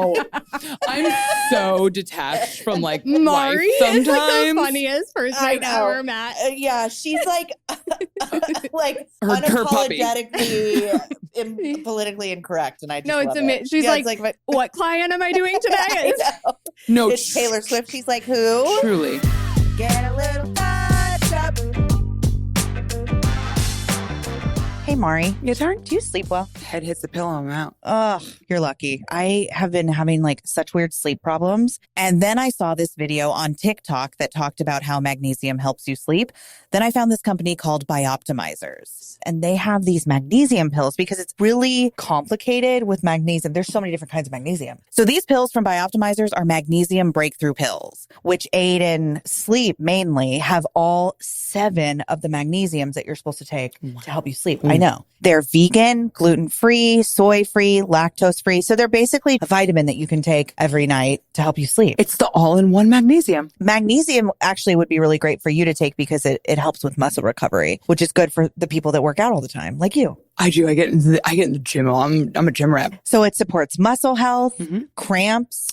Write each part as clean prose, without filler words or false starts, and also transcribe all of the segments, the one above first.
know. I'm so detached from like Mari life sometimes. is like the funniest person I I've know. ever met. Yeah, she's like Her puppy. unapologetically politically incorrect, and I just No, it's love amazing. it. She's Yeah, like, it's like what client am I doing today? I know. No, It's Taylor Swift. She's like, who? Truly. Get a little touch up. Hey, Mari. Your turn. Do you sleep well? Head hits the pillow, I'm out. Ugh, you're lucky. I have been having like such weird sleep problems. And then I saw this video on TikTok that talked about how magnesium helps you sleep. Then I found this company called Bioptimizers. And they have these magnesium pills because it's really complicated with magnesium. There's so many different kinds of magnesium. So these pills from Bioptimizers are magnesium breakthrough pills, which aid in sleep mainly, have all 7 of the magnesiums that you're supposed to take to help you sleep. I know. They're vegan, gluten-free, soy-free, lactose-free. So they're basically a vitamin that you can take every night to help you sleep. It's the all-in-one magnesium. Magnesium actually would be really great for you to take because it helps with muscle recovery, which is good for the people that work out all the time, like you. I do. I get in the gym. I'm a gym rat. So it supports muscle health, cramps,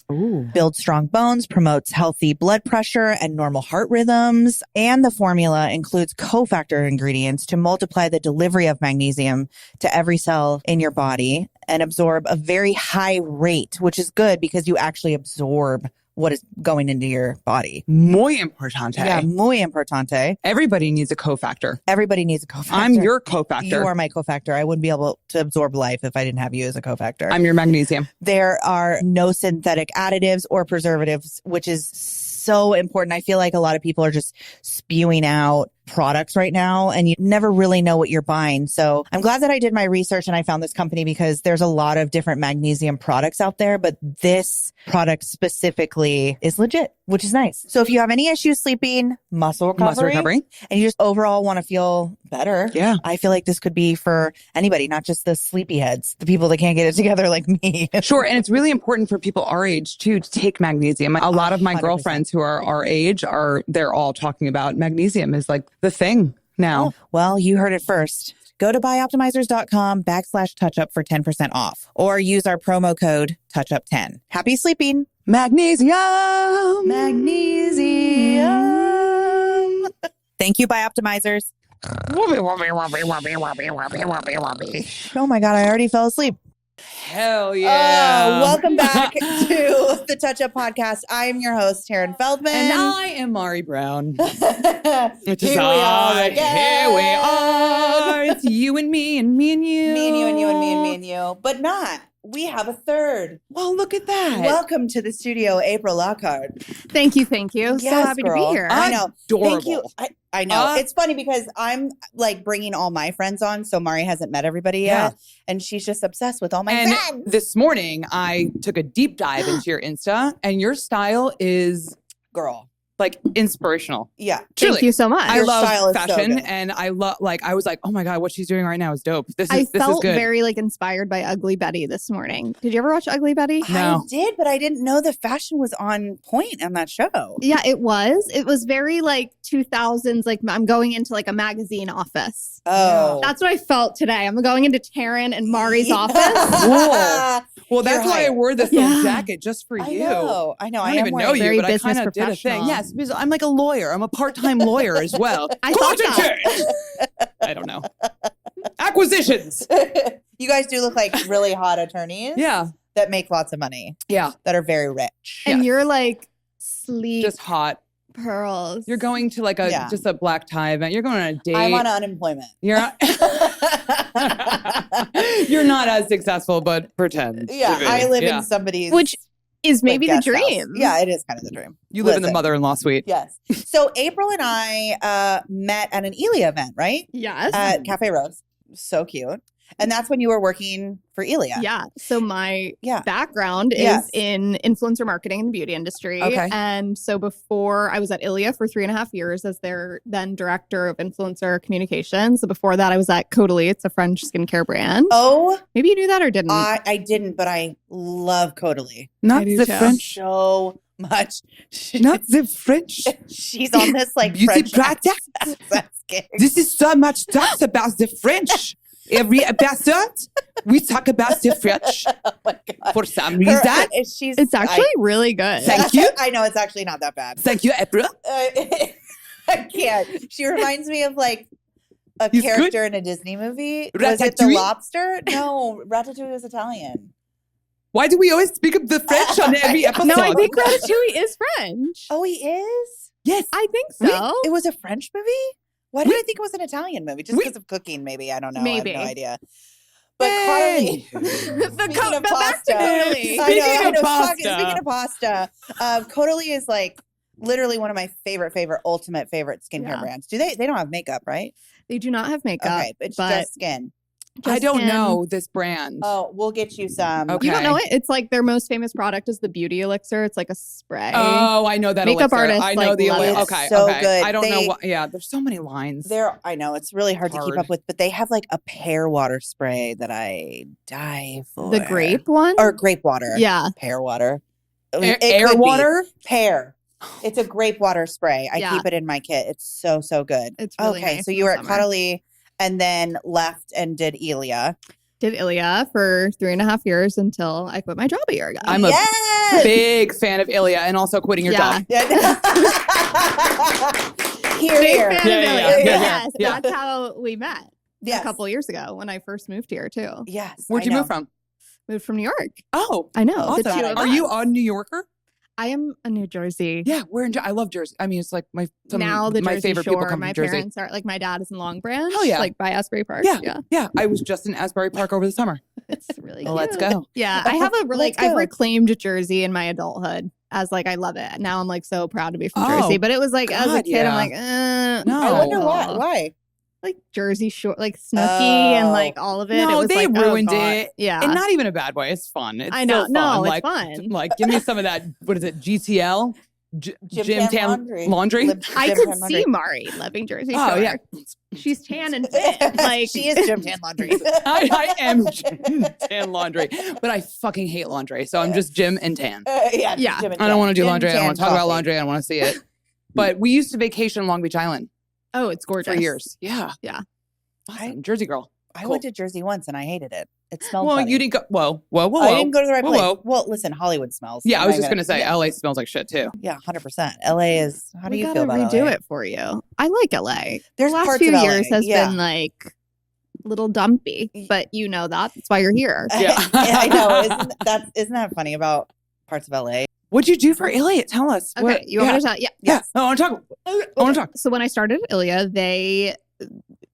builds strong bones, promotes healthy blood pressure and normal heart rhythms. And the formula includes cofactor ingredients to multiply the delivery of magnesium to every cell in your body and absorb a very high rate, which is good because you actually absorb what is going into your body. Muy importante. Yeah, muy importante. Everybody needs a cofactor. Everybody needs a cofactor. I'm your cofactor. You are my cofactor. I wouldn't be able to absorb life if I didn't have you as a cofactor. I'm your magnesium. There are no synthetic additives or preservatives, which is so important. I feel like a lot of people are just spewing out products right now and you never really know what you're buying. So I'm glad that I did my research and I found this company because there's a lot of different magnesium products out there, but this product specifically is legit, which is nice. So if you have any issues sleeping, muscle recovery, and you just overall want to feel better, I feel like this could be for anybody, not just the sleepyheads, the people that can't get it together like me. Sure. And it's really important for people our age too, to take magnesium. A lot of my 100%. Girlfriends who are our age they're all talking about magnesium is like the thing now. Oh, well, you heard it first. Go to bioptimizers.com/touchup for 10% off or use our promo code touchup10. Happy sleeping. Magnesium. Thank you, Bioptimizers. Oh my God, I already fell asleep. Hell yeah. Welcome back to the Touch Up Podcast. I am your host, Taryn Feldman. And I am Mari Brown. Here we are again. Here we are. It's you and me and me and you. Me and you and you and me and me and you. But not. We have a third. Well, look at that. Welcome to the studio, April Lockhart. Thank you. Yes, so happy girl. to be here. I know. Adorable. Thank you. I know. It's funny because I'm like bringing all my friends on. So Mari hasn't met everybody yet. And she's just obsessed with all my friends. This morning, I took a deep dive into your Insta and your style is, girl, like inspirational. Yeah. Truly. Thank you so much. I Your love style is so fashion good. and I love I was like, oh my God, what she's doing right now is dope. This I is felt good. very like inspired by Ugly Betty this morning. Did you ever watch Ugly Betty? No. I did, but I didn't know the fashion was on point on that show. Yeah, it was. It was very like 2000s. Like I'm going into like a magazine office. Oh. That's what I felt today. I'm going into Taryn and Mari's office. Cool. Well, that's You're why I hired. wore this little jacket just for you. I know. I don't even know wearing- you, Very but I business kind of did a thing. professional. Yes, because I'm like a lawyer. I'm a part-time lawyer as well. I thought that. I don't know. Acquisitions. You guys do look like really hot attorneys. Yeah. That make lots of money. Yeah. That are very rich. And Yes. you're like sleek Just hot. pearls. You're going to like just a black tie event. You're going on a date. I'm on unemployment. You're you're not as successful, but pretend. to Yeah, be. I live in somebody's Which is maybe the guest house. dream. Yeah, it is kind of the dream. You live in the Listen. mother-in-law suite. Yes. So April and I met at an Ilia event, right? Yes. At Cafe Rose. So cute. And that's when you were working for Ilia. Yeah. So my Yeah. background is Yes. in influencer marketing in the beauty industry. Okay. And so before I was at Ilia for 3.5 years as their then director of influencer communications. So before that I was at Caudalie. It's a French skincare brand. Oh, Maybe you knew that or didn't. I didn't, but I love Caudalie Not do the too. French. so much. Not the French. She's on this like Beauty French product. accent gig. This is so much talks about the French. Every episode, we talk about the French Oh my God. for some reason. It's actually really good. Thank you. I know it's actually not that bad. Thank you, April. I can't. She reminds me of like a He's character in a Disney movie. Was it the Ratatouille? lobster? No, Ratatouille was Italian. Why do we always speak of the French on every episode? No, I think Ratatouille is French. Oh, he is? Yes. I think so. It was a French movie? Why did I think it was an Italian movie? Just because of cooking, maybe. I don't know. Maybe. I have no idea. But Connolly, But back to Connolly. Speaking of pasta, Connolly is like literally one of my ultimate favorite skincare brands. They don't have makeup, right? They do not have makeup. Okay, it's just skin. I don't know this brand. Oh, we'll get you some. Okay. You don't know it? It's like their most famous product is the beauty elixir. It's like a spray. Oh, I know that Makeup elixir. artists, I know like, the love elixir. it. Okay, So okay. good. I don't know what. Yeah, there's so many lines. I know it's really hard to keep up with, but they have like a pear water spray that I die for. The grape one? Or grape water. Yeah. Pear water. Air could be. water? Pear. It's a grape water spray. I Yeah. keep it in my kit. It's so good. It's really okay. nice So in you the were at summer. Connolly and then left and did Ilia. Did Ilia for 3.5 years until I quit my job a year ago. I'm a Yes! big fan of Ilia and also quitting your Yeah. job. Here, Big here. fan of Yeah, Ilia. yeah, yeah. Yes, Yeah. that's how we met Yes. a couple years ago when I first moved here too. Yes. Where'd I you know. move from? Moved from New York. Oh, I know. awesome. The two of Are us. you a New Yorker? I am a New Jersey. Yeah, we're in. I love Jersey. I mean, it's like my Now the my Jersey favorite Shore. people come My from Jersey. parents are like my dad is in Long Branch. Hell yeah. Like by Asbury Park. Yeah. Yeah, I was just in Asbury Park over the summer. It's really Well, let's cute. go. Yeah, I have Let's I've go. reclaimed Jersey in my adulthood as like I love it. Now I'm like so proud to be from Oh, Jersey. But it was like as a God, kid, yeah. I'm like, No. I wonder Oh. why. Like Jersey Shore, like Snooki and like all of it. No, it was they like, oh, ruined God. it. Yeah. And not even a bad way. It's fun. It's I know. so fun. No, it's like, fun. Like, give me some of that. What is it? GTL? Gym Tan Laundry? I could see Mari living Jersey Shore. Oh, yeah. She's tan and fit. Like she is Gym Tan Laundry. I am Gym Tan Laundry, but I fucking hate laundry. So I'm just Gym and Tan. Yeah. Gym and I don't want to do Gym, laundry. I don't tan, want to talk about coffee. laundry. I don't want to see it. But we used to vacation Long Beach Island Oh, it's gorgeous. for years. Yeah. Yeah. Awesome. Jersey girl. I Cool. went to Jersey once and I hated it. It smelled Well, funny. you didn't go. Whoa. I didn't go to the right Whoa, place. whoa. Well, listen, Hollywood smells. Yeah, I I'm was not just going to say, yeah. LA smells like shit too. Yeah, 100%. LA is, how do you feel about redo LA? it for you. I like LA. There's the last parts few of LA, years has yeah. been like a little dumpy, but you know that. That's why you're here. Yeah. I know. Isn't that funny about parts of LA? What'd you do for Elliot? Tell us. Okay, What? you want me to tell? Yeah. Yeah. I want to talk. I want to talk. So when I started at Ilia, they,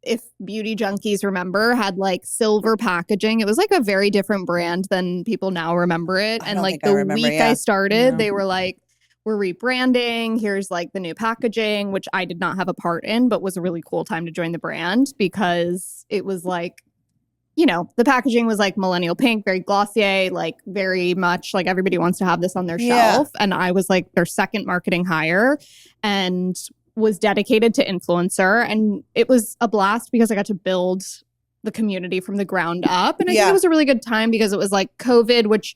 if beauty junkies remember, had like silver packaging. It was like a very different brand than people now remember it. I And don't like think I the remember, week yeah. I started, No. they were like, we're rebranding. Here's like the new packaging, which I did not have a part in, but was a really cool time to join the brand because it was like, you know, the packaging was like millennial pink, very Glossier, like very much like everybody wants to have this on their Yeah. shelf. And I was like their second marketing hire and was dedicated to influencer. And it was a blast because I got to build the community from the ground up. And I think Yeah. it was a really good time because it was like COVID, which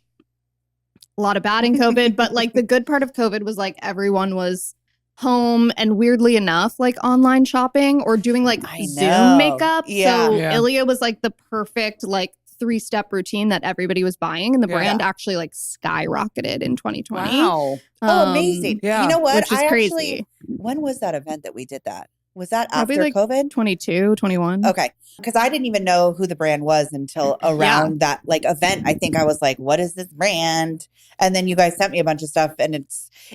a lot of bad in COVID, but like the good part of COVID was like everyone was home and weirdly enough, like online shopping or doing like I know. Zoom makeup. Yeah. So Yeah. Ilia was like the perfect like 3-step routine that everybody was buying. And the Yeah. brand actually like skyrocketed in 2020. Wow. Oh, amazing. yeah. You know what? Which is I crazy. actually, when was that event that we did that? Was that Probably, after like, COVID? 22, 21. Okay. Because I didn't even know who the brand was until around that like event. I think I was like, what is this brand? And then you guys sent me a bunch of stuff and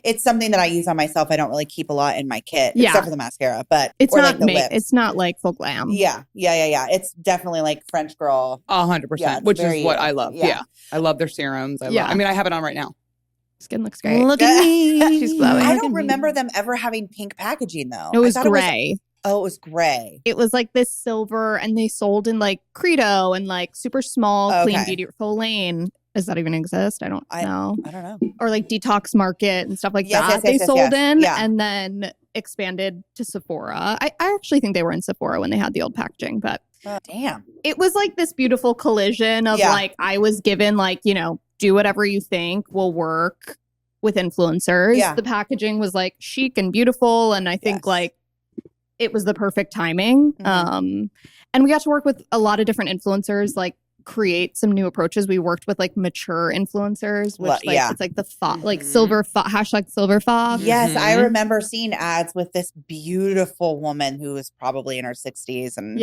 it's something that I use on myself. I don't really keep a lot in my kit Yeah. except for the mascara, but It's or, not like, the lips. it's not like full glam. Yeah. It's definitely like French girl. 100%, Yeah, it's which very is what you. I love. Yeah. Yeah. I love their serums. Yeah. I mean, I have it on right now. Skin looks great. Look at me. She's glowing. I Look don't at me. remember them ever having pink packaging though. It was I thought gray. it was gray. It was like this silver and they sold in like Credo and like super small clean Okay. beauty full lane. Does that even exist? I don't know. I don't know. Or like Detox Market and stuff like Yes, that. yes, They yes, yes, sold yes. in Yeah. and then expanded to Sephora. I actually think they were in Sephora when they had the old packaging, but Damn. it was like this beautiful collision of Yeah. like I was given like, you know, do whatever you think will work with influencers. Yeah. The packaging was like chic and beautiful and I think Yes. like it was the perfect timing. And we got to work with a lot of different influencers, like create some new approaches. We worked with like mature influencers, which it's like the like silver hashtag silver fox. Yes, I remember seeing ads with this beautiful woman who was probably in her 60s, and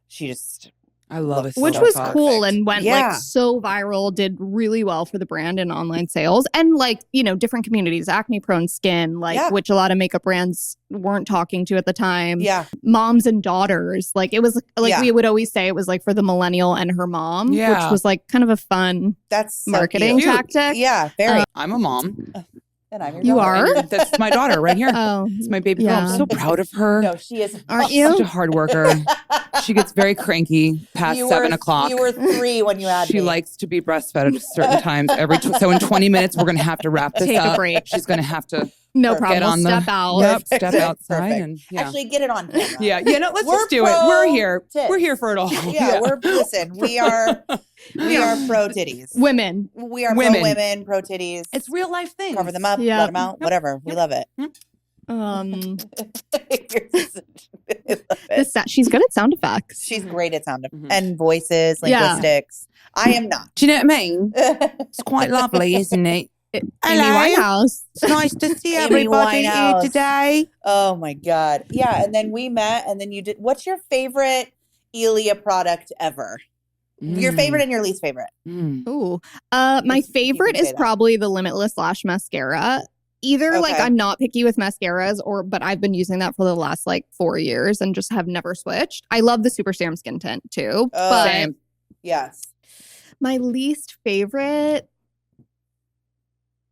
she just I love it. Which was cool and went like so viral, did really well for the brand and online sales. And like, you know, different communities, acne prone skin, like which a lot of makeup brands weren't talking to at the time. Yeah. Moms and daughters. Like it was like we would always say it was like for the millennial and her mom, which was like kind of a fun marketing tactic. Yeah, very. I'm a mom. And I'm your you daughter. are? That's my daughter right here. Oh, it's my baby girl. I'm so proud of her. No, she is. Aren't you? Such a hard worker. She gets very cranky past 7 o'clock. You were 3 when you had She me. likes to be breastfed at certain times. So in 20 minutes, we're going to have to wrap this Take up. a break. She's going to have to no get problem. on Step out. Yep, step outside. And, Actually, get it on camera. No, let's just do it. We're here. Tits. We're here for it all. Listen, we are pro titties. Women. We are pro women, pro titties. It's real life things. Cover them up, let them out, whatever. We love it. She's good at sound effects. She's great at sound effects and voices, linguistics. I am not. Do you know what I mean? It's quite lovely, isn't it? Amy Winehouse. It's nice to see everybody here today. Oh my God. Yeah. And then we met and then you did. What's your favorite Ilia product ever? Your favorite and your least favorite? Ooh. My favorite is probably the Limitless Lash Mascara. Either like I'm not picky with mascaras but I've been using that for the last like 4 years and just have never switched. I love the Super Serum Skin Tint too. But yes. My least favorite.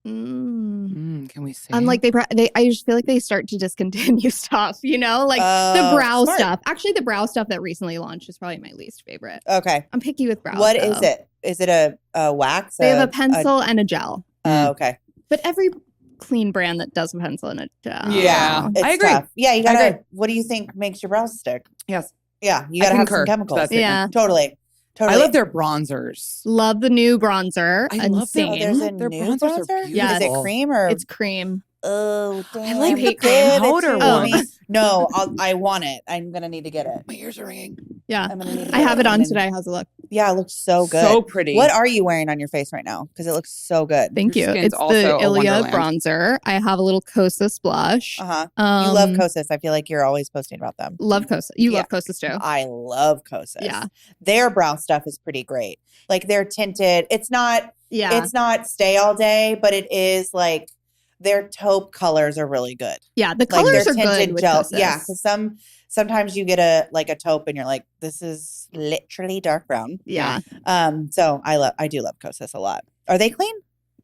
Can we say? I'm like I just feel like they start to discontinue stuff, you know, like the brow stuff. Actually, the brow stuff that recently launched is probably my least favorite. Okay, I'm picky with brows. What is it? Is it a wax? They have a pencil and a gel. Okay, but every clean brand that does a pencil and a gel. Yeah, I agree. Tough. Yeah, you gotta. What do you think makes your brows stick? Yes. Yeah, you gotta have some chemicals. Totally. I love their bronzers. Love the new bronzer. I love them. There's a their new bronzers. Yeah. Is it cream or? It's cream. Oh, damn. I like the powder one. No, I want it. I'm gonna need to get it. My ears are ringing. Yeah, I'm gonna need to I have it on today. How's it look? Yeah, it looks so good. So pretty. What are you wearing on your face right now? Because it looks so good. Thank you. It's the Ilia bronzer. I have a little Kosas blush. You love Kosas. I feel like you're always posting about them. Love Kosas. You love Kosas too. I love Kosas. Yeah. Their brow stuff is pretty great. Like they're tinted. It's not stay all day, but it is like their taupe colors are really good. Yeah, the colors are good with Kosas. Yeah, because sometimes you get a taupe and you're like, this is literally dark brown. Yeah. So I do love Kosas a lot. Are they clean?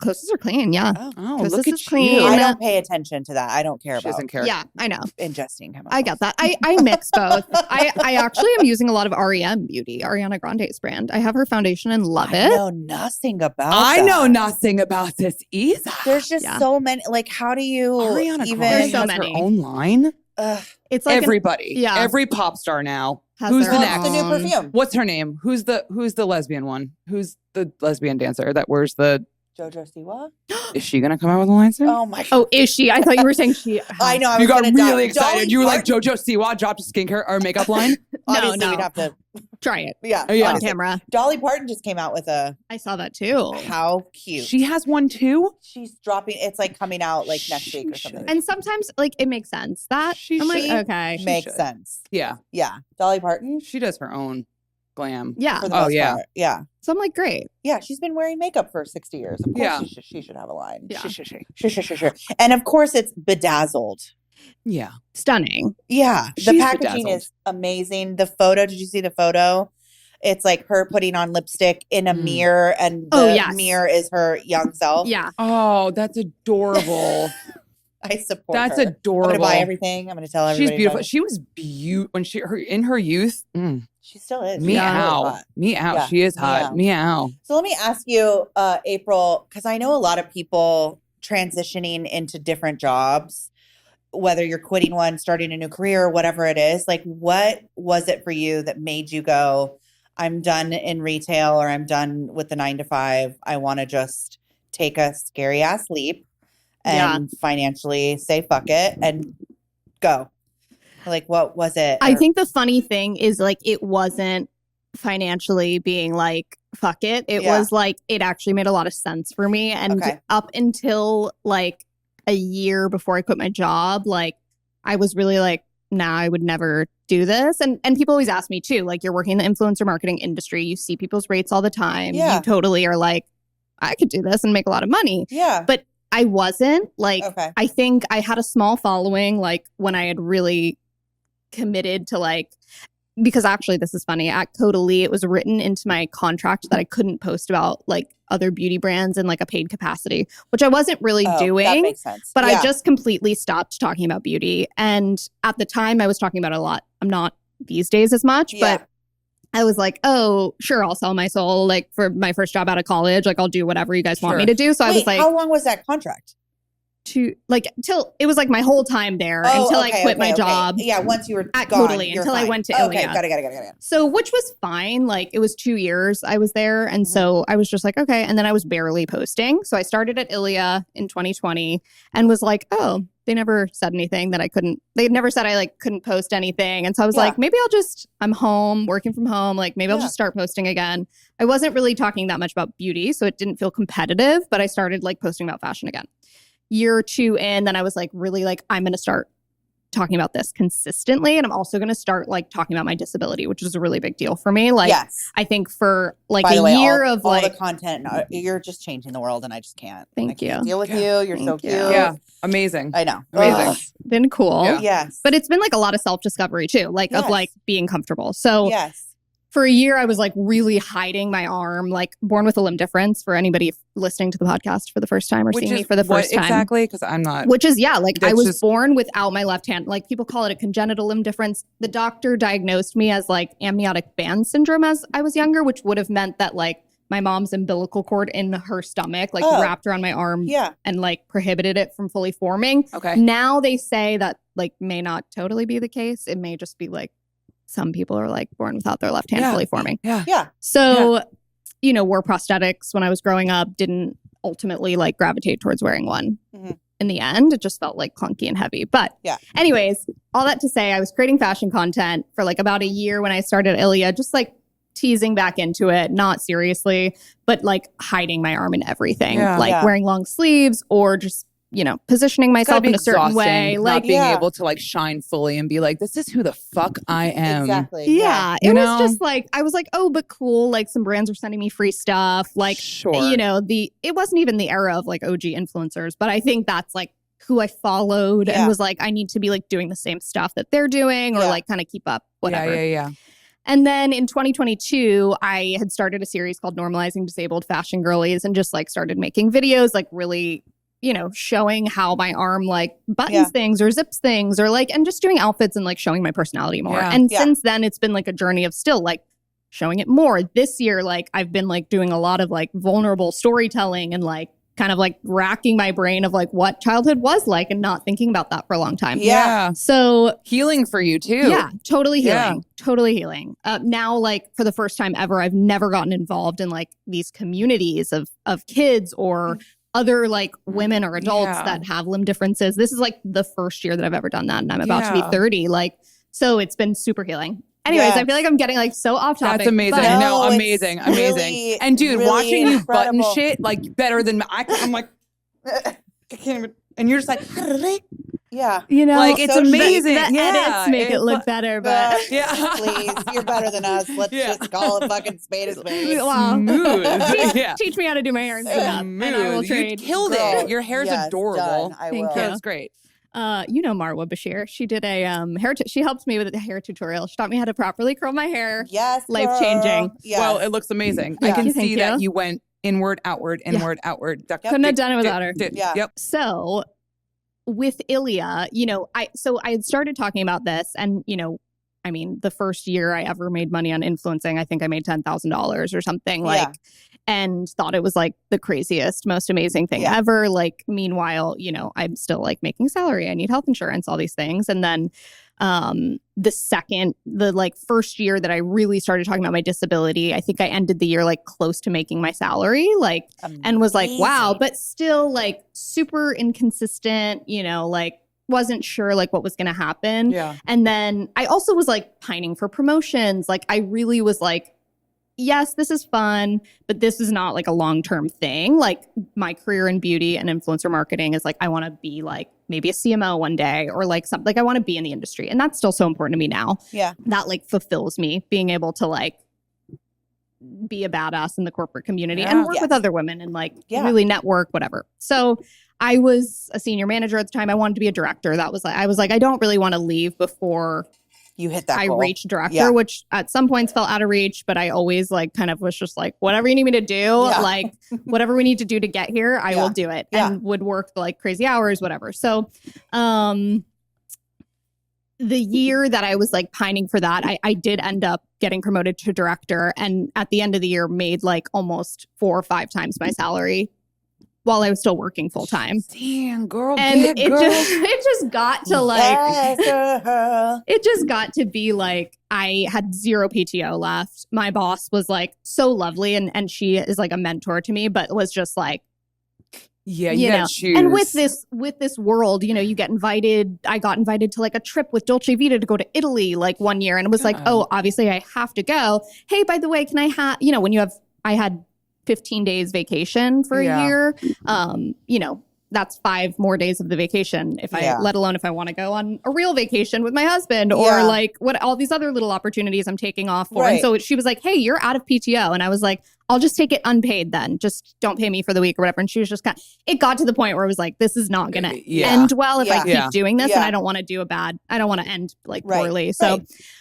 Kosas are clean. Yeah. Oh, Kosas look at is clean. you. I don't pay attention to that. I don't care She about. doesn't care. Yeah, I know. Ingesting chemicals. I get that. I mix both. I actually am using a lot of REM Beauty, Ariana Grande's brand. I have her foundation and love it. I know nothing about I that. know nothing about this either. There's just so many. Like, how do you Ariana even? Grande There's so has many. her own line. It's like everybody. Every pop star now. Who's the next? The new perfume. What's her name? Who's the lesbian one? Who's the lesbian dancer that wears the JoJo Siwa? Is she gonna come out with a line soon? Oh my god. Oh, is she? I thought you were saying she. I know. You got really excited. You were like, JoJo Siwa dropped a skincare or makeup line? Obviously, no. we'd have to try it. Yeah. On camera. Dolly Parton just came out with a. I saw that too. How cute. She has one too? She's dropping. It's like coming out like next week or something. And sometimes like it makes sense that I'm like, okay. Makes sense. Yeah. Yeah. Dolly Parton. She does her own glam. Yeah. For the most part. Yeah. So I'm like, great. Yeah, she's been wearing makeup for 60 years. Of course she should have a line. Yeah. Sure. And of course it's bedazzled. Yeah. Stunning. Yeah. She's the packaging bedazzled. is amazing. The photo, did you see the photo? It's like her putting on lipstick in a mirror and the mirror is her young self. Yeah. Oh, that's adorable. I support That's her. adorable. I'm going to buy everything. I'm going to tell everybody. She's beautiful. She was beautiful when in her youth. She still is. Meow. Meow. Yeah. She is hot. Meow. So let me ask you, April, because I know a lot of people transitioning into different jobs, whether you're quitting one, starting a new career, whatever it is. Like, what was it for you that made you go, I'm done in retail or I'm done with the 9 to 5. I want to just take a scary ass leap and financially say fuck it and go. Like, what was it? I think the funny thing is like it wasn't financially being like, fuck it. It was like it actually made a lot of sense for me. And up until like a year before I quit my job, like I was really like, nah, I would never do this. And people always ask me too, like, you're working in the influencer marketing industry. You see people's rates all the time. You totally are like, I could do this and make a lot of money. Yeah. But I wasn't like, I think I had a small following, like when I had really committed to like, because actually this is funny, at Codalie, it was written into my contract that I couldn't post about like other beauty brands in like a paid capacity, which I wasn't really doing. That makes sense. But I just completely stopped talking about beauty. And at the time I was talking about it a lot. I'm not these days as much, but I was like, oh, sure, I'll sell my soul like for my first job out of college. Like I'll do whatever you guys want me to do. So I was like, how long was that contract? Till it was like my whole time there until I quit my job. Yeah, once you were at gone, Codalie, until fine. I went to Ilia. Got it. So, which was fine. Like it was 2 years I was there, and so I was just like, okay. And then I was barely posting. So I started at Ilia in 2020, and was like, oh, they never said anything that I couldn't. They had never said I like couldn't post anything, and so I was like, maybe I'm home, working from home. Like maybe I'll just start posting again. I wasn't really talking that much about beauty, so it didn't feel competitive. But I started like posting about fashion again. Year 2 in, then I was like, really like, I'm going to start talking about this consistently. And I'm also going to start like talking about my disability, which is a really big deal for me. Like, I think for like a year of like all the content, you're just changing the world and I just can't. Thank you. Deal with you. You're so cute. Yeah. Amazing. I know. Amazing. Been cool. Yeah. Yes. But it's been like a lot of self-discovery too, like of like being comfortable. So for a year, I was like really hiding my arm, like born with a limb difference for anybody listening to the podcast for the first time or seeing me for the first time. Exactly, because I'm not. Which is, like I was born without my left hand. Like people call it a congenital limb difference. The doctor diagnosed me as like amniotic band syndrome as I was younger, which would have meant that like my mom's umbilical cord in her stomach like wrapped around my arm and like prohibited it from fully forming. Okay. Now they say that like may not totally be the case. It may just be like some people are like born without their left hand fully forming. So, wore prosthetics when I was growing up, didn't ultimately like gravitate towards wearing one. In the end, it just felt like clunky and heavy. But anyways, all that to say, I was creating fashion content for like about a year when I started Ilia, just like teasing back into it, not seriously, but like hiding my arm in everything, wearing long sleeves or just positioning myself in a certain way, like not being able to like shine fully and be like, this is who the fuck I am. Exactly. Yeah. It was just like, I was like, oh, but cool. Like some brands are sending me free stuff. Like, it wasn't even the era of like OG influencers, but I think that's like who I followed and was like, I need to be like doing the same stuff that they're doing or like kind of keep up, whatever. Yeah. And then in 2022, I had started a series called Normalizing Disabled Fashion Girlies and just like started making videos, like really showing how my arm like buttons things or zips things or like, and just doing outfits and like showing my personality more. And since then it's been like a journey of still like showing it more. This year, like I've been like doing a lot of like vulnerable storytelling and like kind of like racking my brain of like what childhood was like and not thinking about that for a long time. Yeah. So healing for you too. Yeah, totally healing. Totally healing. Now, like for the first time ever, I've never gotten involved in like these communities of kids or other like women or adults that have limb differences. This is like the first year that I've ever done that. And I'm about to be 30. Like, so it's been super healing. Anyways, I feel like I'm getting like so off topic. That's amazing. No, amazing. Really, and dude, really watching you button shit like better than I'm like, I can't even. And you're just like, like it's so amazing. The edits make it look better, but please, you're better than us. Let's just call it fucking spade a spade. Wow. Smooth. Teach me how to do my hair and makeup, and I will trade. You killed it. Your hair's adorable. Thank you. That's great. Marwa Bashir. She did a hair. She helped me with a hair tutorial. She taught me how to properly curl my hair. Yes, life changing. Yes. Well, it looks amazing. I can see that you went inward, outward, inward, outward. Couldn't have done it without her. Yep. So with Ilia, I had started talking about this, and I mean, the first year I ever made money on influencing, I think I made $10,000 or something and thought it was like the craziest, most amazing thing ever. Like, meanwhile, I'm still like making salary. I need health insurance, all these things. And then the first year that I really started talking about my disability, I think I ended the year like close to making my salary, and was like, wow, but still like super inconsistent, like wasn't sure like what was going to happen. Yeah. And then I also was like pining for promotions. Like I really was like, yes, this is fun, but this is not like a long-term thing. Like my career in beauty and influencer marketing is like, I want to be like maybe a CMO one day or like something. Like I want to be in the industry. And that's still so important to me now. Yeah. That like fulfills me, being able to like be a badass in the corporate community and work with other women and like really network, whatever. So I was a senior manager at the time. I wanted to be a director. That was like, I was like, I don't really want to leave before you hit that I goal. reached director, which at some points felt out of reach, but I always like kind of was just like, whatever you need me to do, like whatever we need to do to get here, I will do it and would work like crazy hours, whatever. So, the year that I was like pining for that, I did end up getting promoted to director, and at the end of the year made like almost 4 or 5 times my salary while I was still working full time. Damn, girl, and it just got to like it just got to be like I had 0 PTO left. My boss was like so lovely, and she is like a mentor to me, but was just like, yeah, you gotta choose. And with this world, you know, you get invited. I got invited to like a trip with Dolce Vita to go to Italy like one year, and it was like, oh, obviously I have to go. Hey, by the way, can I have, you know, I had 15 days vacation for a year. You know, that's 5 more days of the vacation let alone if I want to go on a real vacation with my husband or like what all these other little opportunities I'm taking off for. And so she was like, hey, you're out of PTO. And I was like, I'll just take it unpaid then. Just don't pay me for the week or whatever. And she was just it got to the point where it was like, this is not going to end well if I keep doing this. And I don't want to end like poorly. So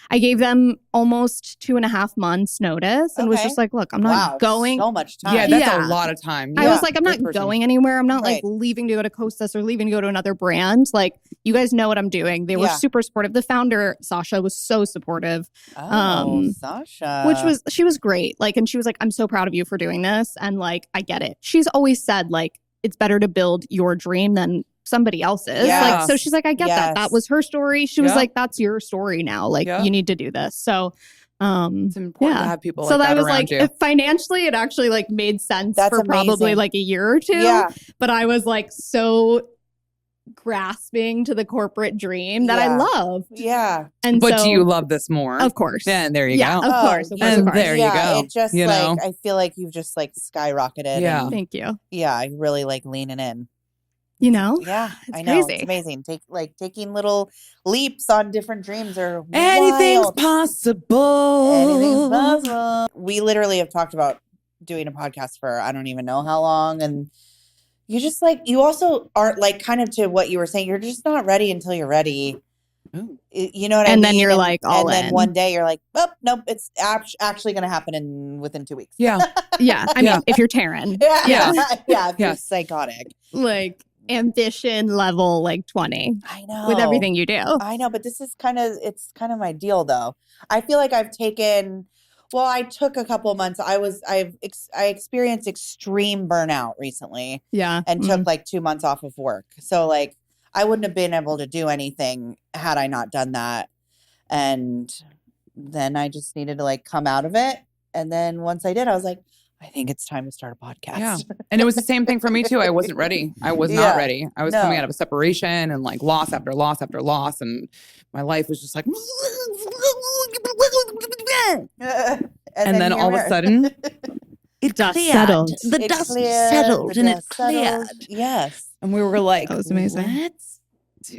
I gave them almost 2.5 months notice and was just like, look, I'm not going. So much time. Yeah, that's a lot of time. I was like, I'm not going anywhere. I'm not like leaving to go to Costas or leaving to go to another brand. Like, you guys know what I'm doing. They were super supportive. The founder, Sasha, was so supportive. Sasha. She was great. Like, and she was like, I'm so proud of you for doing this. And like, I get it. She's always said like, it's better to build your dream than somebody else's. Like, so she's like, I get that. That was her story. She was like, that's your story now. Like, you need to do this. So it's important to have people so like that was around like you. Financially it actually like made sense for amazing. probably like a year or 2. But I was like so grasping to the corporate dream that I love. And but do you love this more? Of course. Yeah, and there you go. Of course. And there you go. It just you like know? I feel like you've just like skyrocketed. Yeah. And, thank you. Yeah, I really like leaning in. You know? Yeah, it's I know. crazy. It's amazing. Taking little leaps on different dreams are anything's wild. possible. Anything's possible. We literally have talked about doing a podcast for I don't even know how long, and you just like you also aren't like kind of to what you were saying. You're just not ready until you're ready. Ooh. You know what I mean? And then you're like all in. And then one day you're like, oh, nope, it's actually going to happen within 2 weeks. Yeah. Yeah. I mean, if you're Taryn. If you're psychotic. Like ambition level like 20. I know. With everything you do. I know, but this is kind of my deal though. I feel like I took a couple of months. I experienced extreme burnout recently. Yeah. And took like 2 months off of work. So like I wouldn't have been able to do anything had I not done that. And then I just needed to like come out of it. And then once I did, I was like, I think it's time to start a podcast. Yeah. And it was the same thing for me too. I wasn't ready. I was not ready. I was coming out of a separation and like loss after loss after loss. And my life was just like, and then all of a sudden it dust settled. The dust settled and it cleared. Yes. And we were like, that was amazing. What?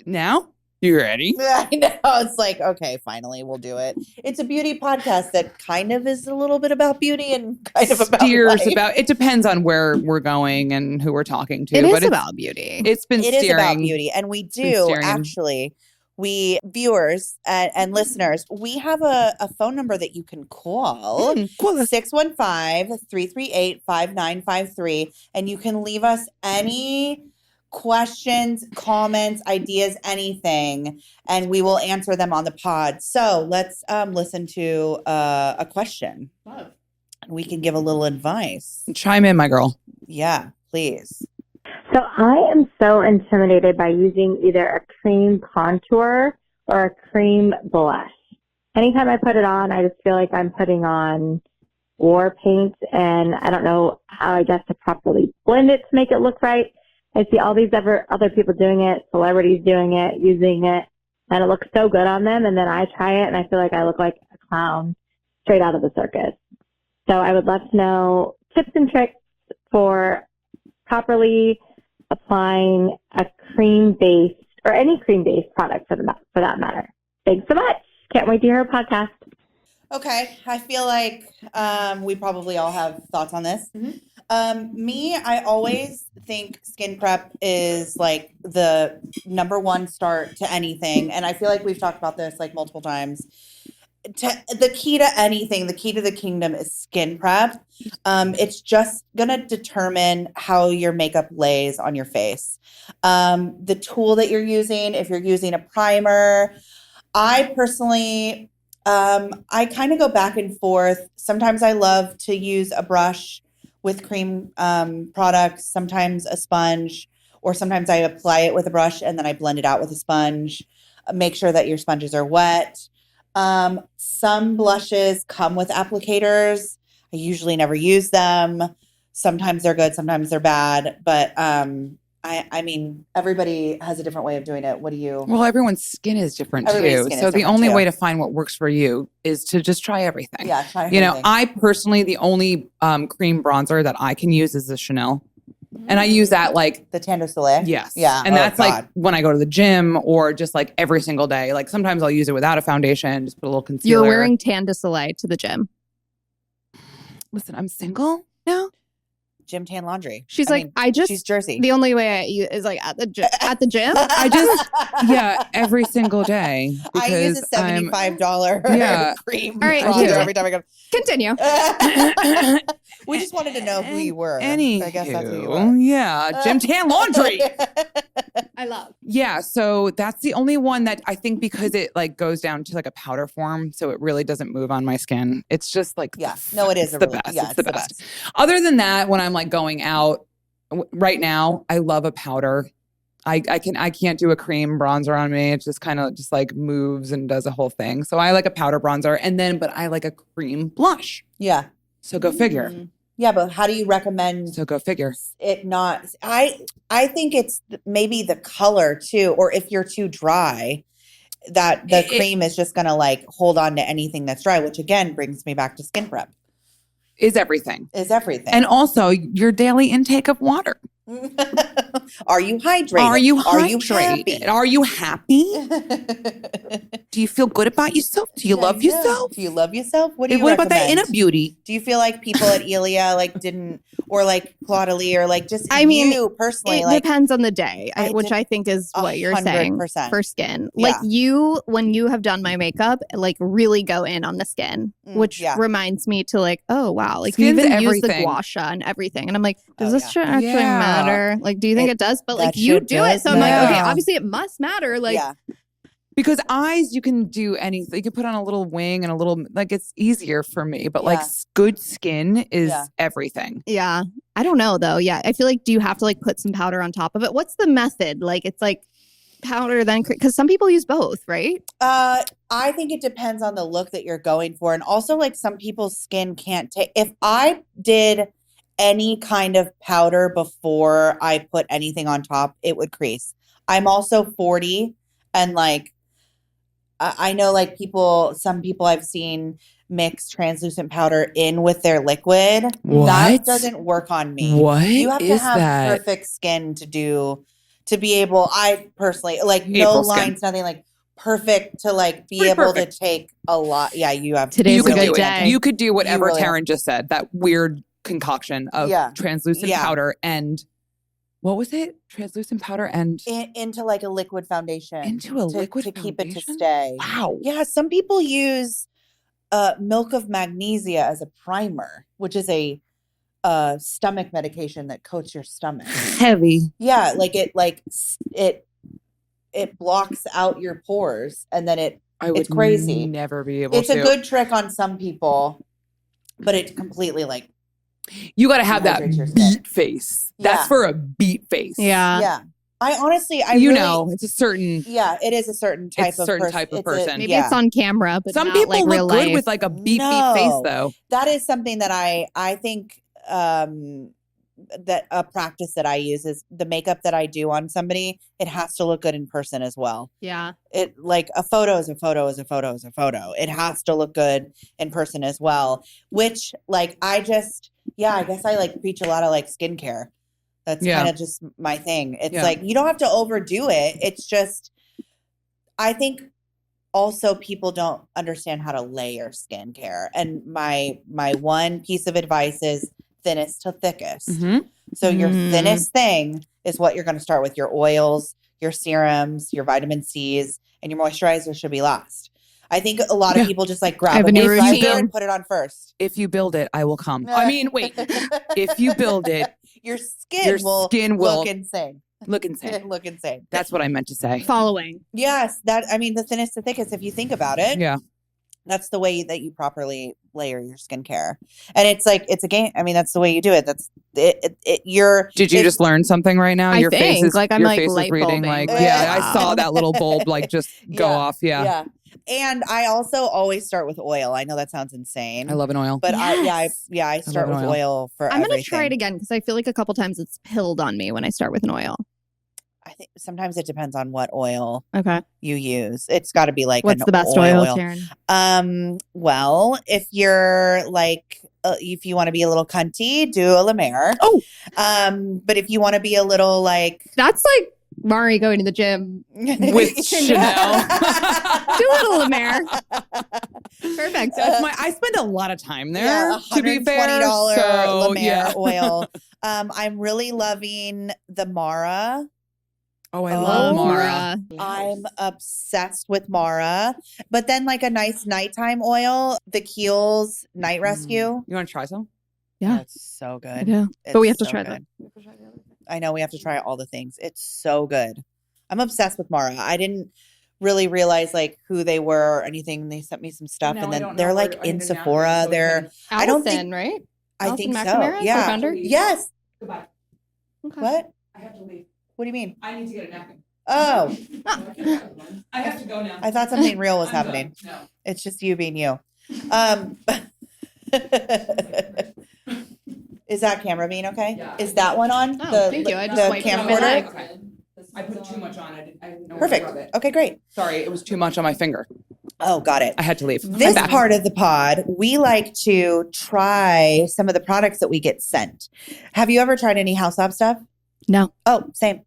Now? You ready? I know. It's like, okay, finally we'll do it. It's a beauty podcast that kind of is a little bit about beauty and kind of about life. It depends on where we're going and who we're talking to. It is about beauty. It is about beauty. And we do actually, we viewers and listeners, we have a phone number that you can call. 615-338-5953. And you can leave us any questions, comments, ideas, anything, and we will answer them on the pod. So let's listen to a question. We can give a little advice. Chime in, my girl. Yeah, please. So I am so intimidated by using either a cream contour or a cream blush. Anytime I put it on, I just feel like I'm putting on war paint, and I don't know how, I guess, to properly blend it to make it look right. I see all these other people doing it, celebrities doing it, using it, and it looks so good on them. And then I try it and I feel like I look like a clown straight out of the circus. So I would love to know tips and tricks for properly applying a cream-based or any cream-based product for that matter. Thanks so much. Can't wait to hear a podcast. Okay. I feel like we probably all have thoughts on this. Me, I always think skin prep is like the number one start to anything. And I feel like we've talked about this like multiple times. The key to anything, the key to the kingdom is skin prep. It's just going to determine how your makeup lays on your face. The tool that you're using, if you're using a primer, I personally, I kind of go back and forth. Sometimes I love to use a brush with cream products, sometimes a sponge, or sometimes I apply it with a brush and then I blend it out with a sponge. Make sure that your sponges are wet. Some blushes come with applicators. I usually never use them. Sometimes they're good, sometimes they're bad. But I mean, everybody has a different way of doing it. What do you? Well, everyone's skin is different too. So the only way to find what works for you is to just try everything. Yeah, try everything. You know, I personally, the only cream bronzer that I can use is the Chanel. And I use that like the Teint de Soleil. Yes. Yeah. And that's like when I go to the gym or just like every single day. Like sometimes I'll use it without a foundation, just put a little concealer. You're wearing Teint de Soleil to the gym. Listen, I'm single now. Gym tan laundry. She's she's Jersey. The only way I use is like at the gym. I just every single day. I use a $75 cream all right, every time I go. Continue. We just wanted to know who you were. I guess that's who you were. Yeah, gym tan laundry. I love. Yeah, so that's the only one that I think because it like goes down to like a powder form, so it really doesn't move on my skin. It's just like it is the best. It's the best. Other than that, when I'm like going out right now, I love a powder. I can't do a cream bronzer on me. It just kind of just like moves and does a whole thing. So I like a powder bronzer, but I like a cream blush. Yeah. So go figure. Yeah, but how do you recommend? So go figure. It not. I think it's maybe the color too, or if you're too dry, that the cream is just gonna like hold on to anything that's dry, which again brings me back to skin prep. Is everything. And also your daily intake of water. Are you hydrated? Are you happy? Are you happy? Do you feel good about yourself? Do you love yourself? Do you love yourself? What do you What recommend? about that inner beauty? Do you feel like people at Ilia like didn't, or like Claudelie, or like just you personally? It depends on the day, which I think is what you're saying for skin. Yeah. Like when you have done my makeup, like really go in on the skin, which reminds me to like, oh wow, like Skin's you even everything. use the gua sha and everything, and I'm like, does this shit actually matter? Like, do you think it does? But like you do it, so I'm like, okay, obviously it must matter. Like. Because eyes, you can do anything. You can put on a little wing and a little, like it's easier for me. But like good skin is everything. Yeah. I don't know though. Yeah. I feel like, do you have to like put some powder on top of it? What's the method? Like it's like powder then, because some people use both, right? I think it depends on the look that you're going for. And also like some people's skin can't take, if I did any kind of powder before I put anything on top, it would crease. I'm also 40 and like, I know like some people I've seen mix translucent powder in with their liquid. What? That doesn't work on me. What? You have to have perfect skin to be able, I personally, like no lines, nothing, like perfect to like be able to take a lot. Yeah, you have today's a good day. You could do whatever Taryn just said, that weird concoction of translucent powder and what was it? Translucent powder and into like a liquid foundation. To keep it to stay. Wow. Yeah, some people use milk of magnesia as a primer, which is a stomach medication that coats your stomach. Heavy. Yeah, it blocks out your pores, and then it's crazy. Never be able. It's a good trick on some people, but it's completely like. You got to have that beat face. That's for a beat face. Yeah. Yeah. I honestly, it's a certain. Yeah, it is a certain type of person. Maybe it's on camera, but some not people like look real good life. with like a beat face though. That is something that I think that a practice that I use is the makeup that I do on somebody, it has to look good in person as well. Yeah. It like a photo is a photo is a photo is a photo. It has to look good in person as well, which like I guess I like preach a lot of like skincare. That's kind of just my thing. It's like you don't have to overdo it. It's just I think also people don't understand how to layer skincare. And my one piece of advice is thinnest to thickest. So your thinnest thing is what you're going to start with: your oils, your serums, your vitamin C's, and your moisturizer should be last. I think a lot of people just like grab a moisturizer and put it on first. If you build it, I will come. I mean, wait. If you build it, your skin will look insane. Look insane. Look insane. That's what I meant to say. Following. Yes, the thinnest to thickest. If you think about it, yeah, that's the way that you properly layer your skincare. And it's like it's a game. I mean, that's the way you do it. That's it. Did you just learn something right now? Your face is like I'm your like face light is reading. bulbing. Like I saw that little bulb like just go off. Yeah. And I also always start with oil. I know that sounds insane. I love an oil. But I start with oil for I'm everything. going to try it again because I feel like a couple times it's pilled on me when I start with an oil. I think sometimes it depends on what oil you use. It's got to be like what's the best oil, Sharon? Well, if you're like if you want to be a little cunty, do a La Mer. Oh. But if you want to be a little like that's like Mari going to the gym with Chanel. Do a little La Mer. Perfect. I spend a lot of time there. Yeah, to be fair, $120 so, La Mer oil. I'm really loving the Mara. Oh, I love Mara. Yes. I'm obsessed with Mara. But then like a nice nighttime oil, the Kiehl's Night Rescue. You want to try some? Yeah. Oh, it's so good. Yeah. But we have to try that. I know we have to try all the things. It's so good. I'm obsessed with Mara. I didn't really realize like who they were or anything. They sent me some stuff and then they're like in Sephora. They're I don't think right? I think McNamara, so. Yeah. Founder? Yes. Goodbye. Okay. What? I have to leave. What do you mean? I need to get a napkin. Oh. I have to go now. I thought something real was I'm happening. done. No. It's just you being you. Is that camera being okay? Yeah. Is that one on? Oh, thank you. I just wiped it on my leg. Okay. I put too much on. I didn't know Perfect. where to rub it. Okay, great. Sorry, it was too much on my finger. Oh, got it. I had to leave. This part of the pod, we like to try some of the products that we get sent. Have you ever tried any House Lab stuff? No. Oh, same.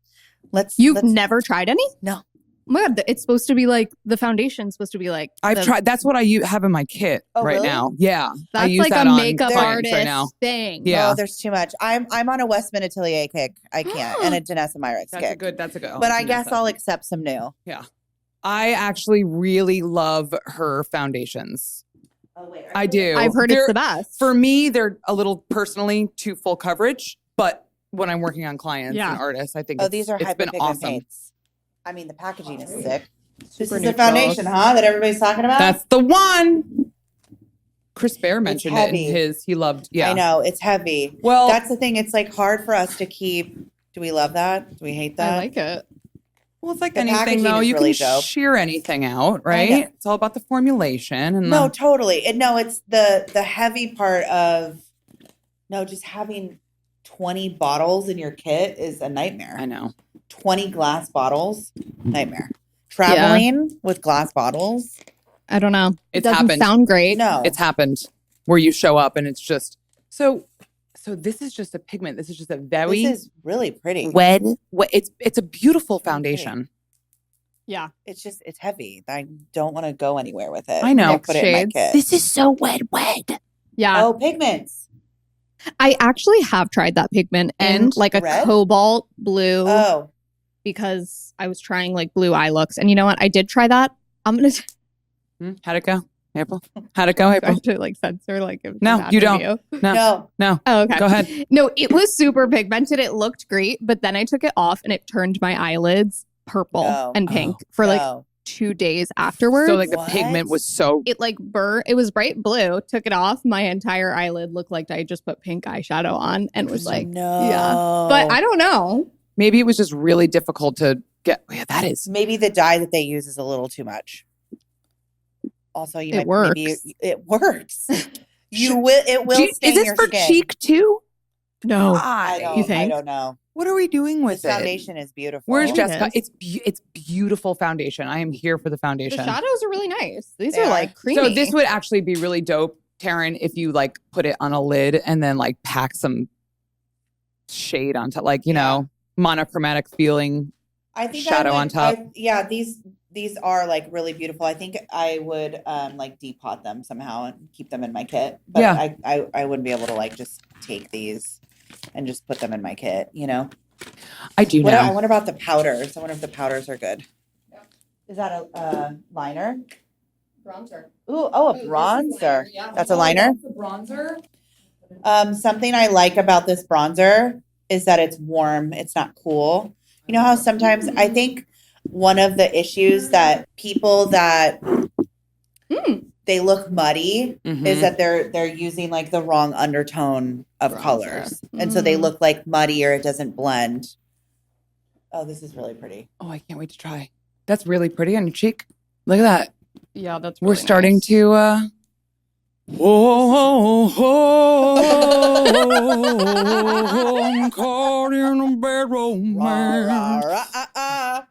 You've never tried any? No. Oh my God, it's supposed to be like the foundation's supposed to be like I've tried. That's what I have in my kit really? now. Yeah, that's I use like that a on makeup clients artist right now. thing. Yeah. Oh, there's too much. I'm on a Westman Atelier kick. I can't, and a Danessa Myritz kick. That's a good. But I guess I'll accept some new. Yeah, I actually really love her foundations. Oh wait, I do. I've heard it's the best. For me, they're a little personally too full coverage, but when I'm working on clients and artists, I think these are it's been hyperpigment awesome. paints. I mean, the packaging is sick. This Super is the neutral. foundation, huh? That everybody's talking about? That's the one. Chris Bear mentioned it in heavy. his. He loved. Yeah, I know. It's heavy. Well, that's the thing. It's like hard for us to keep. Do we love that? Do we hate that? I like it. Well, it's like The anything packaging though. is You really can dope. shear anything out, right? It's all about the formulation and No, totally. And no, it's the heavy part of just having 20 bottles in your kit is a nightmare. I know. 20 glass bottles, nightmare. Traveling with glass bottles. I don't know. It It's doesn't happened. sound great. No. It's happened where you show up and it's just so this is just a pigment. This is just a very This is really pretty. wet. It's a beautiful foundation. Yeah. It's heavy. I don't want to go anywhere with it. I know. I put it in my Shades. kit. This is so wet. Yeah. Oh, pigments. I actually have tried that pigment and like a red? cobalt blue Oh. because I was trying like blue eye looks. And you know what? I did try that. I'm going to How'd it go, April? How'd it go, try April? to like censor like if it's a No, bad you don't. review. No. Oh, okay. Go ahead. No, it was super pigmented. It looked great, but then I took it off and it turned my eyelids purple Oh. and pink for like Oh. 2 days afterwards. So like the What? pigment was so. it like it was bright blue. Took it off, my entire eyelid looked like I just put pink eyeshadow on and was like, no. yeah. But I don't know. Maybe it was just really difficult to get. Yeah, that is. Maybe the dye that they use is a little too much. Also, It works. It works. It will Is stain this your for skin. cheek too? No. I Why? You think? I don't know. What are we doing with This it? foundation is beautiful. Where's It Jessica? is. It's beautiful foundation. I am here for the The foundation. shadows are really nice. These They are are. like creamy. So this would actually be really dope, Taryn, if you like put it on a lid and then like pack some shade on top, like, you know, monochromatic feeling. I think shadow on top. These are like really beautiful. I think I would like depot them somehow and keep them in my kit. But Yeah. I wouldn't be able to like just take these and just put them in my kit, you know? I do I now. wonder about the powders. I wonder if the powders are good. Is that a liner? Bronzer. Ooh, oh, a bronzer. That's a liner? That's a bronzer. Something I like about this bronzer is that it's warm. It's not cool. You know how sometimes I think one of the issues that people that they look muddy is that they're using like the wrong undertone of Bronzer. colors. And so they look like muddy or it doesn't blend. Oh, this is really pretty. Oh, I can't wait to try. That's really pretty on your cheek. Look at that. Yeah, that's We're really starting nice. to I'm caught in a bad romance.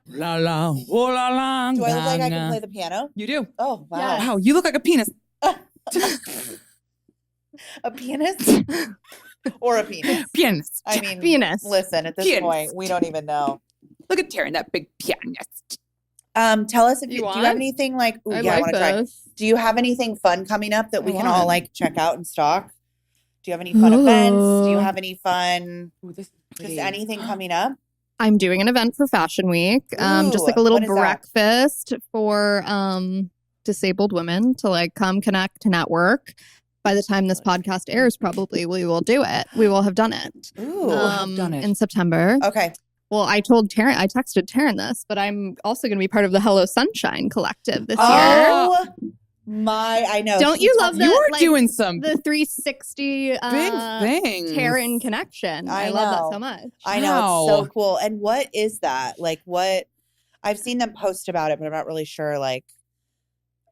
La la, oh la la. Do I look like I can play the piano? You do. Oh, wow. Yes. Wow, you look like a penis. A pianist? Or a penis? Pianist. I mean, Venus. listen, at this Pianist. point, we don't even know. Look at Taryn, that big pianist. Tell us if You do you want? have anything like, ooh, I yeah, I like want to try. this. Do you have anything fun coming up that we I can all want. like check out and stock? Do you have any fun events? Do you Ooh. have any fun, Ooh, this is just pretty. anything coming up? I'm doing an event for Fashion Week. Just like a Ooh, little what is that? breakfast for disabled women to like come connect to network. By the time this podcast airs, probably we will do it. We will have done it. Ooh. have done it. In September. Okay. Well, I texted Taryn this, but I'm also going to be part of the Hello Sunshine Collective this year. Oh my, I know. Don't you love You that? are like, doing some the 360 big things. Taryn connection. I I love know. that so much. I know, it's Wow. so cool. And what is that? Like what, I've seen them post about it, but I'm not really sure, like,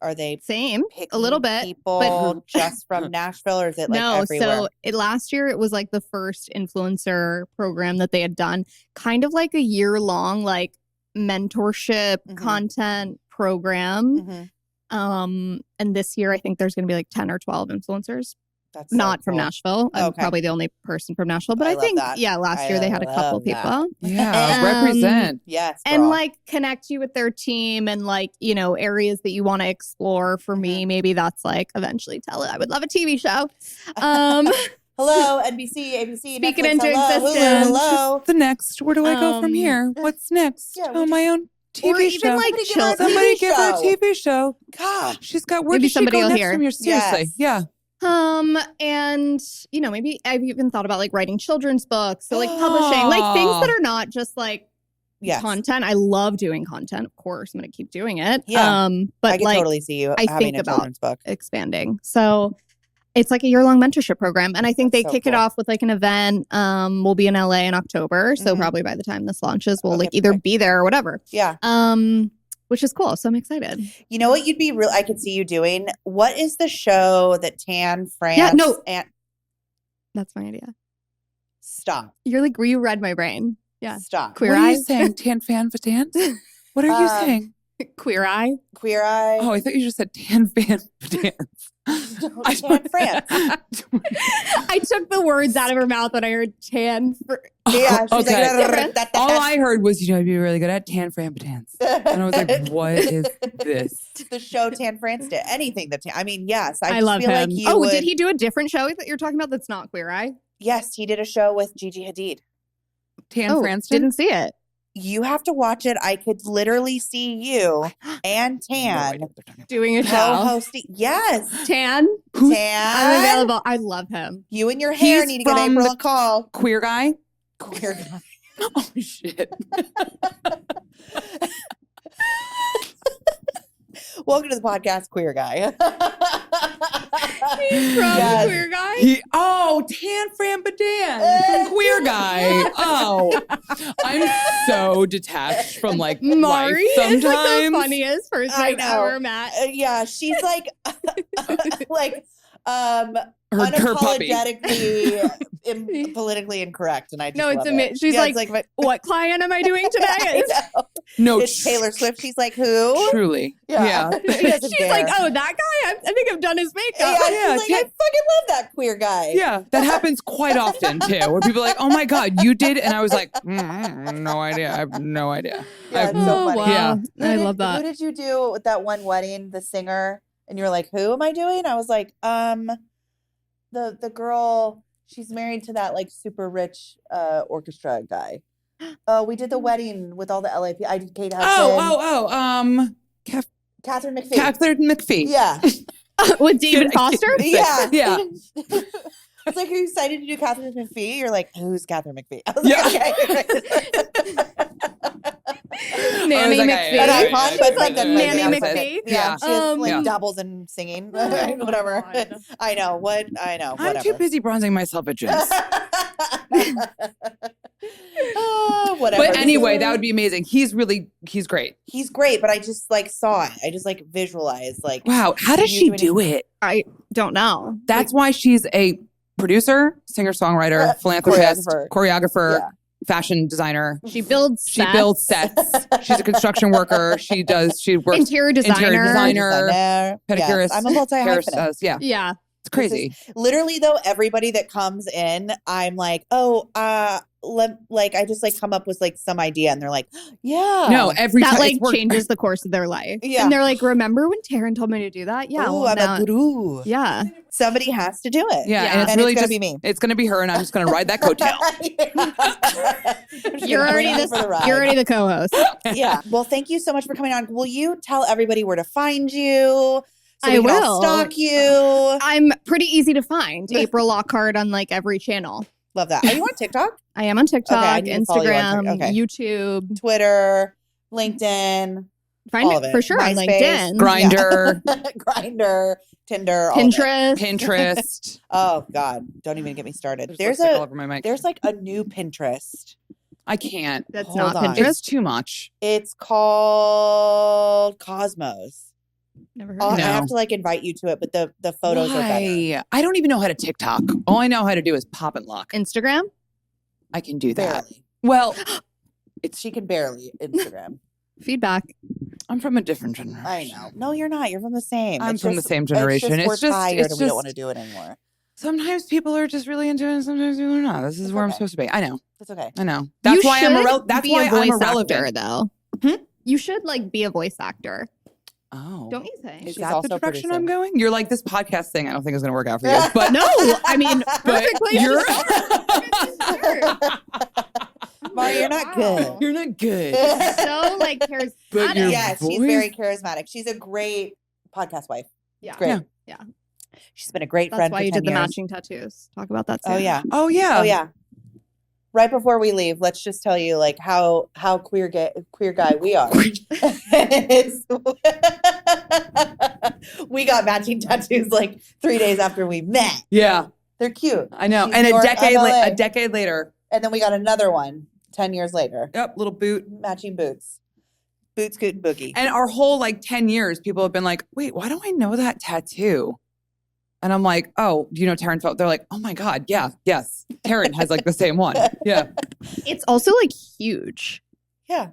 are they Same, picking a little bit, people just from Nashville or is it like no, everywhere? so last year it was like the first influencer program that they had done, kind of like a year-long like mentorship Mhm. content program. Mhm. And this year I think there's going to be like 10 or 12 influencers, That's so not from cool. Nashville. I'm Okay. probably the only person from Nashville, but I I love think that. last I year they had a couple love that. people. Yeah, Um, represent. Yes, And girl. like connect you with their team and like, you know, areas that you want to explore. For me, maybe that's like eventually tell it. I would love a TV show. Hello, NBC, ABC, Speak it Netflix, into hello, existence. Hulu, hello. The next. Where do I go from Um, here? What's next? yeah, Oh, my own TV or even show. like Somebody give her a Somebody TV give her a show. TV show. Gosh. She's got where Maybe does she somebody go will next hear. from here? Seriously, Yes. yeah. And you know, maybe I've even thought about like writing children's books. So like publishing, like things that are not just like Yes. content. I love doing content. Of course, I'm going to keep doing it. Yeah. But I can like totally see you I having think a about children's book. expanding. So it's like a year-long mentorship program. And I think That's they so kick it cool. off with like an event. We'll be in LA in October. So Mhm. probably by the time this launches, we'll Okay, like either perfect. be there or whatever. Yeah. Which is cool. So I'm excited. You know what you'd be real? I could see you doing. What is the show that Tan France? Yeah, no. And That's my idea. stop. You're like, you read my brain. Yeah. Stop. Queer What are Eye. you saying? Tan fan for dance? What are you saying? Queer Eye. Queer Eye. Oh, I thought you just said tan fan for dance. Tan France. I took the words out of her mouth when I heard tan. Yeah. She's Okay. like, All I heard was, you know, I'd be really good at tan fan for dance. And I was like, what is this? The show Tan France did. Anything that I mean, yes. I I just love feel him. like you Oh, would, did he do a different show that you're talking about that's not Queer Eye? Yes, he did a show with Gigi Hadid. Tan Oh, Franston? didn't see it. You have to watch it. I could literally see you and No idea Tan what they're talking about. Doing a show. co-hosting. Yes. Tan. Who's Tan. I'm available. I love him. You and your hair He's need to give from April the- a call. queer guy? Queer guy. Oh, shit. Welcome to the podcast, Queer Guy. He's from Yes. Queer Guy. Tan Fran Badan from Queer Guy. Oh, I'm so detached from like Mari life sometimes. is like the funniest person I I've know. ever met. Yeah, she's like, like Her puppy. unapologetically politically incorrect, and I just No, it's love it. she's Yeah, like, it's like what client am I doing today? I know. No, It's Taylor Swift. She's like, who? Truly. Yeah. She doesn't She's care. like, oh, that guy? I think I've done his makeup. Yeah, she's like, I fucking love that queer guy. Yeah, that happens quite often too, where people are like, "Oh my god, you did," and I was like, "No idea. I have no idea." Yeah, it's so funny. Yeah. I love that. Who did you do with that one wedding? The singer, and you were like, "Who am I doing?" I was like, the girl. She's married to that like super rich orchestra guy. We did the wedding with all the LA people. I did Kate Hudson. Catherine McPhee. Catherine McPhee. Yeah. With David Foster? Yeah. Yeah. It's like, are you excited to do Catherine McPhee? You're like, who's Catherine McPhee? I was like, Nanny McPhee. An icon, but like the Nanny Nanny McPhee. Yeah, she has like Yeah. doubles in singing, Oh, whatever. God. I know. I'm Whatever. too busy bronzing myself at gyms. Whatever. But anyway, that would be amazing. He's great. He's great, but I just like saw it. I just like visualized like, Wow, how does she do it? I don't know. That's why she's a producer, singer-songwriter, philanthropist, choreographer, Yeah. fashion designer. She builds She builds sets. She's a construction worker. She works interior designer. designer, pedicurist. Yes, I'm a multi-hyphenate. hairstylist. Yeah, Yeah. it's crazy. Literally though, everybody that comes in, I'm like, I just like come up with like some idea, and they're like, yeah, No, every That time like it's work- changes the course of their life. Yeah. And they're like, remember when Taryn told me to do that? Yeah. Ooh, well, I'm now- a guru. Yeah. Somebody has to do it. Yeah, Yeah. and it's And really it's gonna just be me. It's gonna be her, and I'm just gonna ride that coattail. You're already the co-host. Yeah. Well, thank you so much for coming on. Will you tell everybody where to find you? So I we can all will. stalk you. I'm pretty easy to find. April Lockheart on like every channel. Love that. Are you on TikTok? I am on TikTok, I need to follow you on Instagram, TikTok. Okay. YouTube. Twitter, LinkedIn, Find all of it it. for sure on MySpace, LinkedIn. Grinder, Grinder, Tinder, all of it. Pinterest. Pinterest. Oh God, don't even get me started. There's lipstick all over my mic. there's like a new Pinterest. I can't. That's Hold not on. Pinterest. It's too much. It's called Cosmos. Never heard I of it. No. have to like invite you to it, but the photos are better. Why? I don't even know how to TikTok. All I know how to do is pop and lock. Instagram. I can do that. Barely. Well, She can barely Instagram. Feedback. I'm from a different generation. I know. No, you're not. You're from the same. I'm It's from the just- same generation. We're tired it's and we don't just- want to do it anymore. Sometimes people are just really into it, and sometimes people are not. This is It's where I'm okay. supposed to be. I know. It's okay. I know. That's You why I'm should That's be why a voice I'm irrelevant. actor, though. You should like be a voice actor. Oh, Don't you think? Is She's that also the direction I'm producing. going? You're like, this podcast thing. I don't think is going to work out for you. But No, I mean, but perfect place you're to start. Mari, you're not Wow. good. you're not good. So like charismatic. But your Yes, she's voice- very charismatic. She's a great podcast wife. Yeah. Great. Yeah. She's been a great That's friend why for you 10 did the years. matching tattoos. Talk about that soon. Oh yeah. Oh yeah. Oh yeah. Right before we leave, let's just tell you like how queer guy we are. We got matching tattoos like 3 days after we met. Yeah. They're cute. I know. She's And York, I'm LA. a decade later. And then we got another one 10 years later. Yep. Little boot. Matching boots. Boots, Scoot, and Boogie. And our whole like 10 years, people have been like, wait, why do I know that tattoo? And I'm like, oh, do you know Taryn Felt? They're like, oh my God, yeah, yes. Taryn has like the same one. Yeah. It's also like huge. Yeah.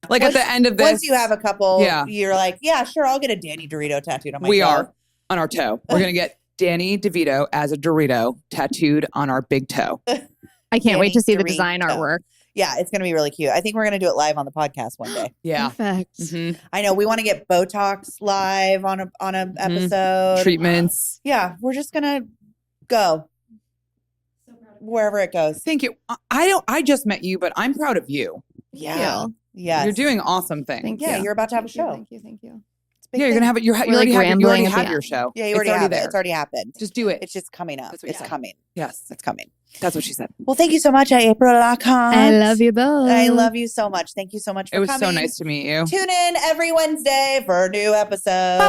Like Once- at the end of this, Once you have a couple, Yeah. you're like, yeah, sure, I'll get a Danny Dorito tattooed on my we toe. are on our toe. We're going to get Danny DeVito as a Dorito tattooed on our big toe. I can't wait to see the Dorito. design artwork. Yeah, it's going to be really cute. I think we're going to do it live on the podcast one day. Yeah. Perfect. Mhm. I know we want to get Botox live on an episode. Treatments. Yeah, we're just going to go wherever it goes. Thank you. I just met you, but I'm proud of you. Yeah. you. Yes. You're doing awesome things. Thank Yeah, you. you're about to have a show. Thank you. Thank you. It's a big Yeah, you're thing. gonna have it. You We're, already like, have. You already rambling at have the your end. show. Yeah, you It's already have there. it. It's already happened. Just do it. It's just coming up. That's what- It's yeah. coming. Yes, It's coming. that's what she said. Well, thank you so much, April Lockheart. I love you both. I love you so much. Thank you so much for It was coming. so nice to meet you. Tune in every Wednesday for new episodes.